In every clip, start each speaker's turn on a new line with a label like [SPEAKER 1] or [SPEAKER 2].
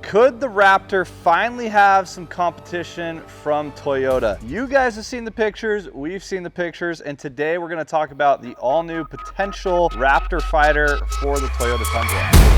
[SPEAKER 1] Could the Raptor finally have some competition from Toyota? You guys have seen the pictures, we've seen the pictures, and today we're going to talk about the all-new potential Raptor fighter for the Toyota Tundra.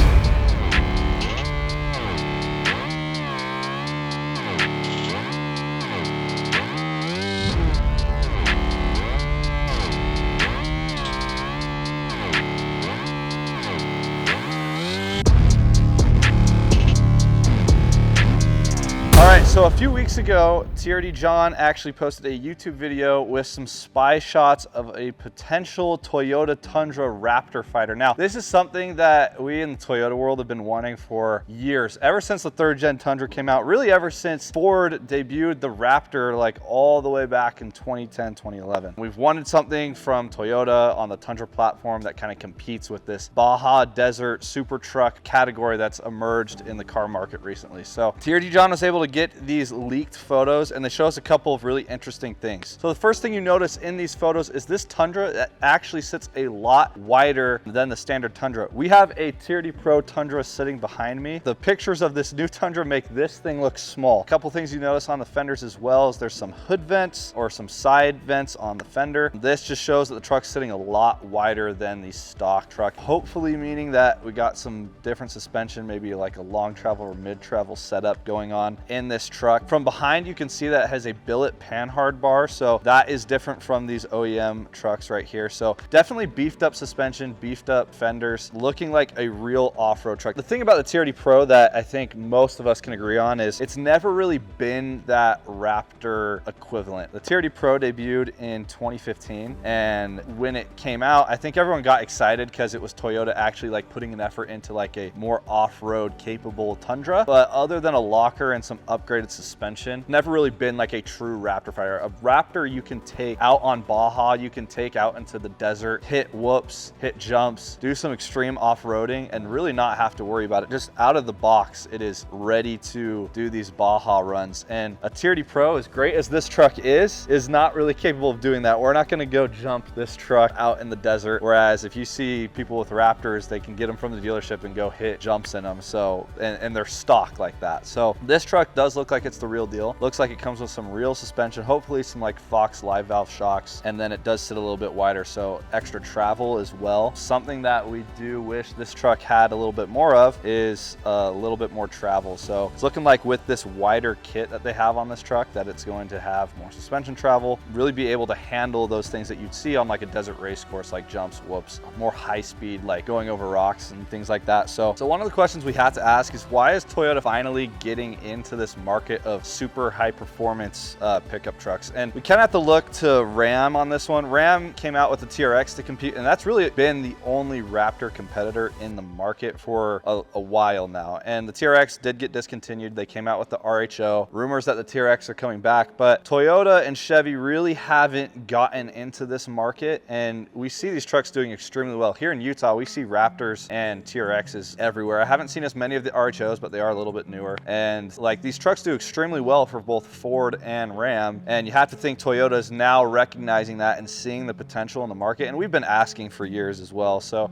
[SPEAKER 1] So a few weeks ago, TRD John actually posted a YouTube video with some spy shots of a potential Toyota Tundra Raptor fighter. Now, this is something that we in the Toyota world have been wanting for years, ever since the 3rd gen Tundra came out, really ever since Ford debuted the Raptor, like all the way back in 2010, 2011. We've wanted something from Toyota on the Tundra platform that kind of competes with this Baja Desert super truck category that's emerged in the car market recently. So TRD John was able to get these leaked photos, and they show us a couple of really interesting things. So the first thing you notice in these photos is this Tundra that actually sits a lot wider than the standard Tundra. We have a TRD Pro Tundra sitting behind me. The pictures of this new Tundra make this thing look small. A couple things you notice on the fenders as well is there's some hood vents or some side vents on the fender. This just shows that the truck's sitting a lot wider than the stock truck, hopefully meaning that we got some different suspension, maybe like a long travel or mid travel setup going on in this truck. From behind, you can see that it has a Billet panhard bar, so that is different from these OEM trucks right here. So definitely beefed up suspension, beefed up fenders, looking like a real off-road truck. The thing about the TRD Pro that I think most of us can agree on is it's never really been that Raptor equivalent. The TRD Pro debuted in 2015, and when it came out, I think everyone got excited because it was Toyota actually like putting an effort into like a more off-road capable Tundra. But other than a locker and some upgraded suspension, never really been like a true Raptor fighter. A Raptor you can take out on Baja, you can take out into the desert, hit whoops, hit jumps, do some extreme off-roading, and really not have to worry about it. Just out of the box, it is ready to do these Baja runs. And a TRD Pro, as great as this truck is not really capable of doing that. We're not going to go jump this truck out in the desert, whereas if you see people with Raptors, they can get them from the dealership and go hit jumps in them. So and they're stock like that. So this truck does look like it's the real deal. Looks like it comes with some real suspension, hopefully some like Fox live valve shocks, and then it does sit a little bit wider, so extra travel as well. Something that we do wish this truck had a little bit more of is a little bit more travel. So it's looking like with this wider kit that they have on this truck that it's going to have more suspension travel, really be able to handle those things that you'd see on like a desert race course, like jumps, whoops, more high speed, like going over rocks and things like that. So one of the questions we have to ask is, why is Toyota finally getting into this market of super high performance pickup trucks? And we kind of have to look to Ram on this one. Ram came out with the TRX to compete, and that's really been the only Raptor competitor in the market for a while now. And the TRX did get discontinued. They came out with the RHO. Rumors that the TRX are coming back, but Toyota and Chevy really haven't gotten into this market, and we see these trucks doing extremely well. Here in Utah, we see Raptors and TRXs everywhere. I haven't seen as many of the RHOs, but they are a little bit newer. And like, these trucks do extremely well for both Ford and Ram, and you have to think Toyota is now recognizing that and seeing the potential in the market, and we've been asking for years as well. So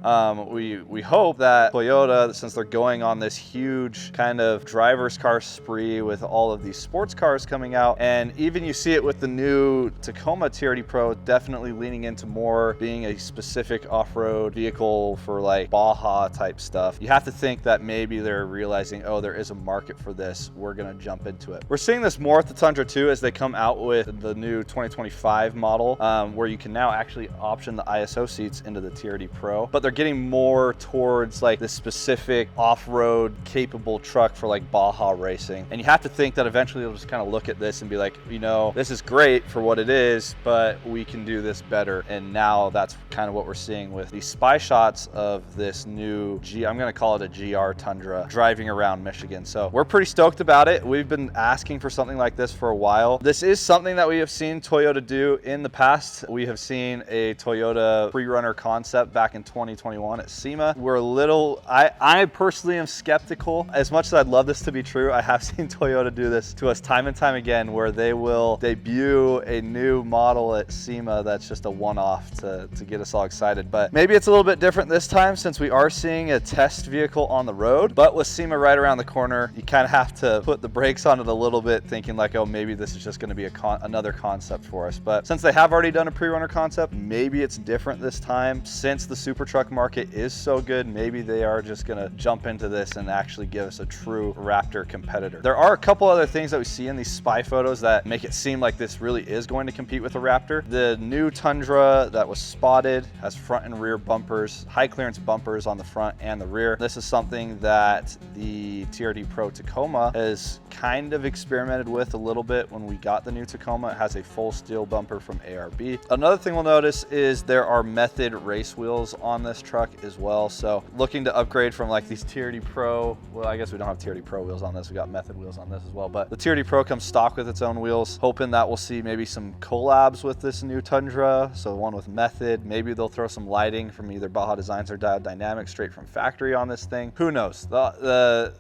[SPEAKER 1] we hope that Toyota, since they're going on this huge kind of driver's car spree with all of these sports cars coming out, and even you see it with the new Tacoma TRD Pro, definitely leaning into more being a specific off-road vehicle for like Baja type stuff. You have to think that maybe they're realizing, oh, there is a market for this, we're gonna jump into it. We're seeing this more at the Tundra too, as they come out with the new 2025 model, where you can now actually option the ISO seats into the TRD Pro, but they're getting more towards like the specific off-road capable truck for like Baja racing. And you have to think that eventually they'll just kind of look at this and be like, you know, this is great for what it is, but we can do this better. And now that's kind of what we're seeing with these spy shots of this new I'm gonna call it a GR Tundra driving around Michigan. So we're pretty stoked about it. We've been been asking for something like this for a while. This is something that we have seen Toyota do in the past. We have seen a Toyota pre-runner concept back in 2021 at SEMA. We're a little, I personally am skeptical. As much as I'd love this to be true, I have seen Toyota do this to us time and time again, where they will debut a new model at SEMA that's just a one-off to get us all excited. But maybe it's a little bit different this time, since we are seeing a test vehicle on the road. But with SEMA right around the corner, you kind of have to put the brakes on it a little bit, thinking like, oh, maybe this is just going to be another concept for us. But since they have already done a pre-runner concept, maybe it's different this time. Since the super truck market is so good, maybe they are just going to jump into this and actually give us a true Raptor competitor. There are a couple other things that we see in these spy photos that make it seem like this really is going to compete with a Raptor. The new Tundra that was spotted has front and rear bumpers, high clearance bumpers on the front and the rear. This is something that the TRD Pro Tacoma has kind of experimented with a little bit. When we got the new Tacoma, it has a full steel bumper from ARB. Another thing we'll notice is there are Method race wheels on this truck as well. So looking to upgrade from like these TRD Pro, well, I guess we don't have TRD Pro wheels on this, we got Method wheels on this as well, but the TRD Pro comes stock with its own wheels. Hoping that we'll see maybe some collabs with this new Tundra, so one with Method. Maybe they'll throw some lighting from either Baja Designs or Dialed Dynamics straight from factory on this thing. Who knows?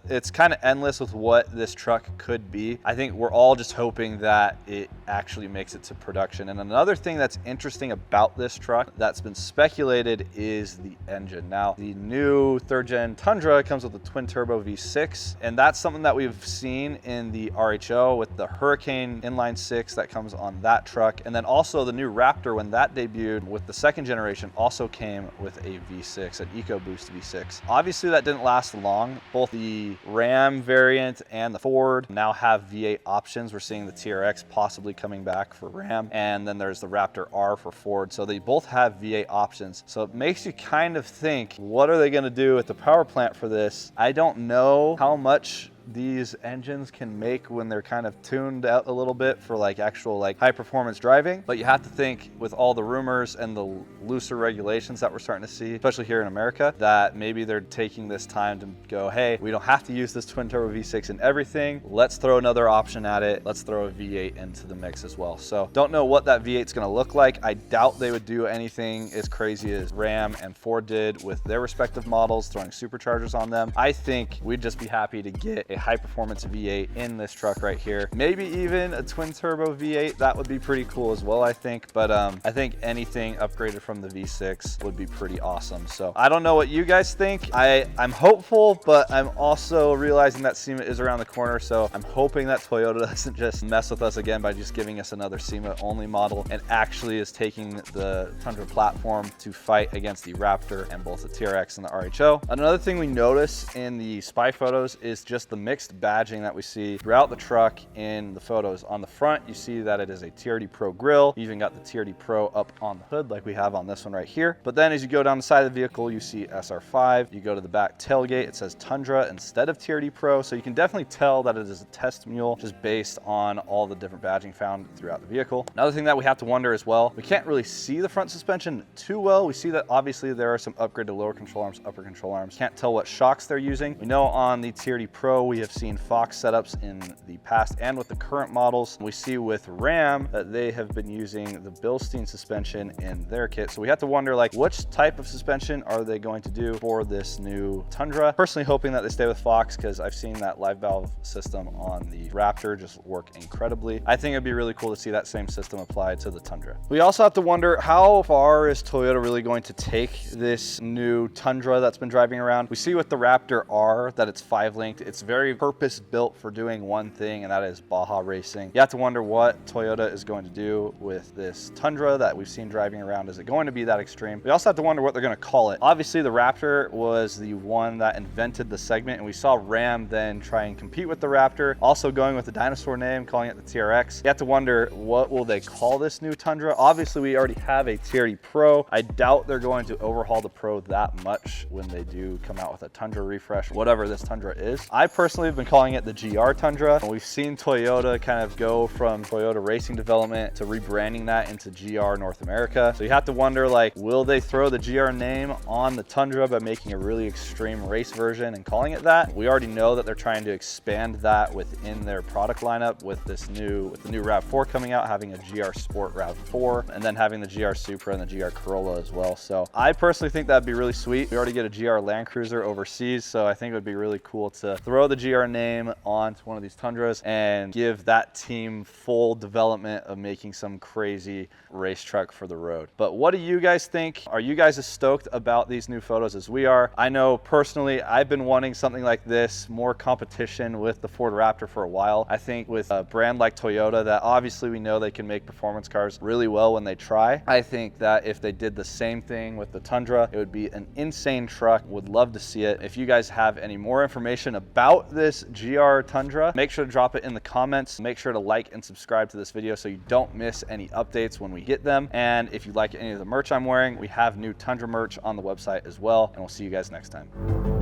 [SPEAKER 1] It's kind of endless with what this truck could be. I think we're all just hoping that it actually makes it to production. And another thing that's interesting about this truck that's been speculated is the engine. Now, the new 3rd gen Tundra comes with a twin turbo V6, and that's something that we've seen in the RHO with the Hurricane inline 6 that comes on that truck. And then also the new Raptor, when that debuted with the 2nd generation, also came with a V6, an EcoBoost V6. Obviously that didn't last long. Both the Ram variant and the Ford now have V8 options. We're seeing the TRX possibly coming back for Ram, and then there's the Raptor R for Ford. So they both have V8 options. So it makes you kind of think, what are they going to do with the power plant for this? I don't know how much these engines can make when they're kind of tuned out a little bit for like actual like high performance driving. But you have to think, with all the rumors and the looser regulations that we're starting to see, especially here in America, that maybe they're taking this time to go, hey, we don't have to use this twin turbo V6 in everything. Let's throw another option at it. Let's throw a V8 into the mix as well. So don't know what that V8 is going to look like. I doubt they would do anything as crazy as Ram and Ford did with their respective models, throwing superchargers on them. I think we'd just be happy to get a high performance V8 in this truck right here. Maybe even a twin turbo V8, that would be pretty cool as well, I think. But I think anything upgraded from the V6 would be pretty awesome. So I don't know what you guys think. I'm hopeful, but I'm also realizing that SEMA is around the corner. So I'm hoping that Toyota doesn't just mess with us again by just giving us another SEMA only model, and actually is taking the Tundra platform to fight against the Raptor and both the TRX and the RHO. Another thing we notice in the spy photos is just the mixed badging that we see throughout the truck in the photos. On the front, you see that it is a TRD Pro grille. You even got the TRD Pro up on the hood like we have on this one right here. But then as you go down the side of the vehicle, you see SR5. You go to the back tailgate, it says Tundra instead of TRD Pro. So you can definitely tell that it is a test mule just based on all the different badging found throughout the vehicle. Another thing that we have to wonder as well, we can't really see the front suspension too well. We see that obviously there are some upgraded lower control arms, upper control arms. Can't tell what shocks they're using. We know on the TRD Pro, we have seen Fox setups in the past and with the current models. We see with Ram that they have been using the Bilstein suspension in their kit. So we have to wonder, like, which type of suspension are they going to do for this new Tundra? Personally hoping that they stay with Fox, because I've seen that live valve system on the Raptor just work incredibly. I think it'd be really cool to see that same system applied to the Tundra. We also have to wonder, how far is Toyota really going to take this new Tundra that's been driving around? We see with the Raptor R that it's 5-linked. It's very purpose built for doing one thing, and that is Baja racing. You have to wonder what Toyota is going to do with this Tundra that we've seen driving around. Is it going to be that extreme? We also have to wonder what they're going to call it. Obviously, the Raptor was the one that invented the segment, and we saw Ram then try and compete with the Raptor, also going with the dinosaur name, calling it the TRX. You have to wonder, what will they call this new Tundra? Obviously, we already have a TRD Pro. I doubt they're going to overhaul the Pro that much when they do come out with a Tundra refresh, whatever this Tundra is. I personally personally have been calling it the GR Tundra. We've seen Toyota kind of go from Toyota Racing Development to rebranding that into GR North America. So you have to wonder, like, will they throw the GR name on the Tundra by making a really extreme race version and calling it that? We already know that they're trying to expand that within their product lineup with the new RAV4 coming out, having a GR Sport RAV4, and then having the GR Supra and the GR Corolla as well. So I personally think that'd be really sweet. We already get a GR Land Cruiser overseas, so I think it would be really cool to throw the GR name onto one of these Tundras and give that team full development of making some crazy race truck for the road. But what do you guys think? Are you guys as stoked about these new photos as we are? I know personally, I've been wanting something like this, more competition with the Ford Raptor for a while. I think with a brand like Toyota, that obviously we know they can make performance cars really well when they try. I think that if they did the same thing with the Tundra, it would be an insane truck. Would love to see it. If you guys have any more information about this GR Tundra, make sure to drop it in the comments. Make sure to like and subscribe to this video so you don't miss any updates when we get them. And if you like any of the merch I'm wearing, we have new Tundra merch on the website as well. And we'll see you guys next time.